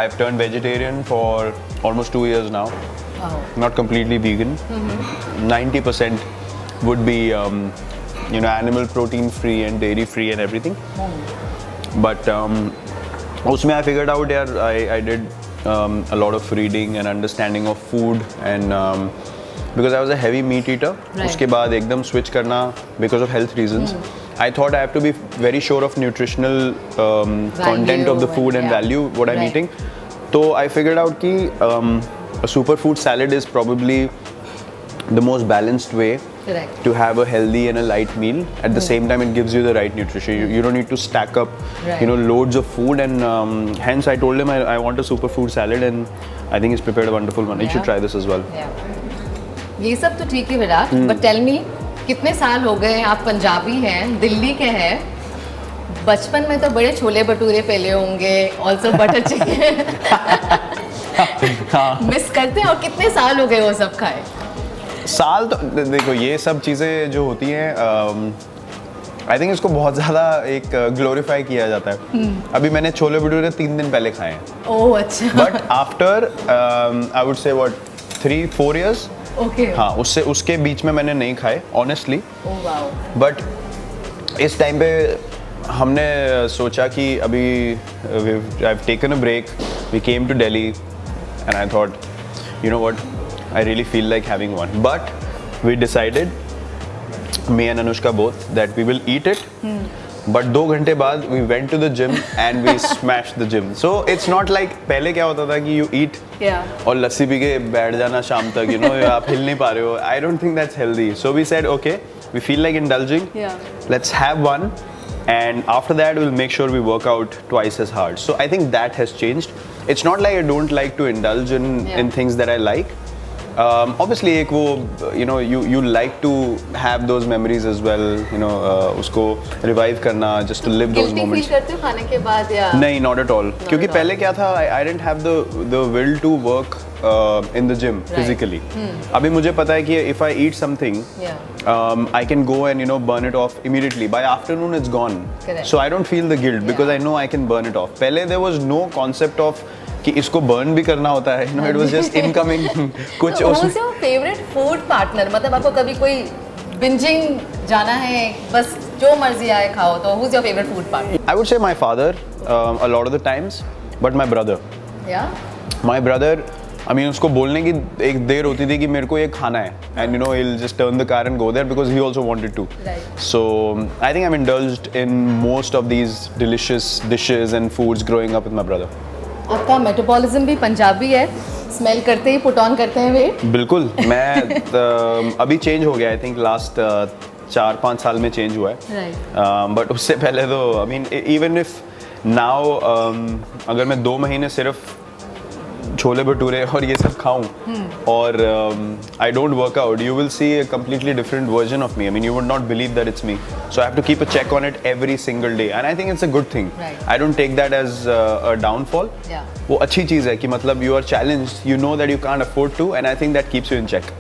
I've turned vegetarian for almost 2 years now. Wow. Not completely vegan. 90% would be animal protein free and dairy free and everything. But उसमें I figured out यार I did a lot of reading and understanding of food and because I was a heavy meat eater. Right. उसके बाद एकदम switch करना because of health reasons. I thought I have to be very sure of nutritional content of the food and value what I'm Right. eating. So I figured out कि a superfood salad is probably the most balanced way Correct. to have a healthy and a light meal. At the same time, it gives you the right nutrition. You don't need to stack up, Right. loads of food. And hence, I told him I want a superfood salad, and I think he's prepared a wonderful one. You should Yeah. try this as well. Yeah. ये सब तो ठीक है Virat, but tell me कितने साल हो गए आप पंजाबी हैं, दिल्ली के हैं, बचपन में तो बड़े छोले भटूरे पहले होंगे, ऑल्सो बटर चिकन मिस करते हैं, और कितने साल हो गए वो सब खाए? साल तो देखो ये सब चीज़ें जो होती हैं आई थिंक इसको बहुत ज़्यादा एक ग्लोरीफाई किया जाता है. अभी मैंने छोले भटूरे 3 दिन पहले खाए हैं. ओह अच्छा. But after I would say what 3-4 years. Okay. हाँ उसके बीच में मैंने नहीं खाए ऑनेस्टली. Oh wow. बट इस टाइम पे हमने सोचा कि अभी I have taken a break. We came to Delhi and I thought you know what I really feel like having one. But we decided, me and Anushka both, that we will eat it. But 2 घंटे बाद we went to the gym and we smashed the gym. So it's not like पहले क्या होता था कि you eat Yeah. और लस्सी P के बैठ जाना शाम तक, आप हिल नहीं पा रहे हो. I don't think that's healthy. So we said, okay, we feel like indulging. Yeah. Let's have one. And after that, we'll make sure we work out twice as hard. So I think that has changed. It's not like I don't like to indulge in things that I like. Obviously एक वो you like to have those memories as well, उसको revive करना, just to live those Guilty moments. feel करते हो खाने के बाद या? नहीं, not at all. क्योंकि at all. पहले क्या था, I didn't have the will to work in the gym physically. अभी मुझे पता है कि if I eat something, Yeah. I can go and burn it off immediately. By afternoon it's gone. Correct. So I don't feel the guilt because I know I can burn it off. पहले there was no concept of कि इसको burn भी करना होता है. It was just incoming. कुछ So, उसमें who's your favorite food partner? मतलब आपको कभी कोई binging जाना है, बस जो मर्जी आए खाओ, तो who's your favorite food partner? I would say my father a lot of the times, but my brother. Yeah. My brother, I mean उसको बोलने की एक देर होती थी कि मेरे को ये खाना है, and he'll just turn the car and go there because he also wanted to. Right. So I think I'm indulged in most of these delicious dishes and foods growing up with my brother. आपका metabolism भी पंजाबी है, smell करते ही put on करते हैं wait. बिल्कुल. मैं अभी change हो गया, आई थिंक लास्ट 4-5 साल में चेंज हुआ है. Right. बट उससे पहले तो I mean even if now अगर मैं 2 महीने सिर्फ छोले भटूरे और ये सब खाऊं और I don't work out, you will see a completely different version of me. I mean, you would not believe that it's me. So I have to keep a check on it every single day, and I think it's a good thing. Right. I don't take that as a downfall. Yeah. वो अच्छी चीज़ है कि मतलब you are challenged, you know that you can't afford to, and I think that keeps you in check.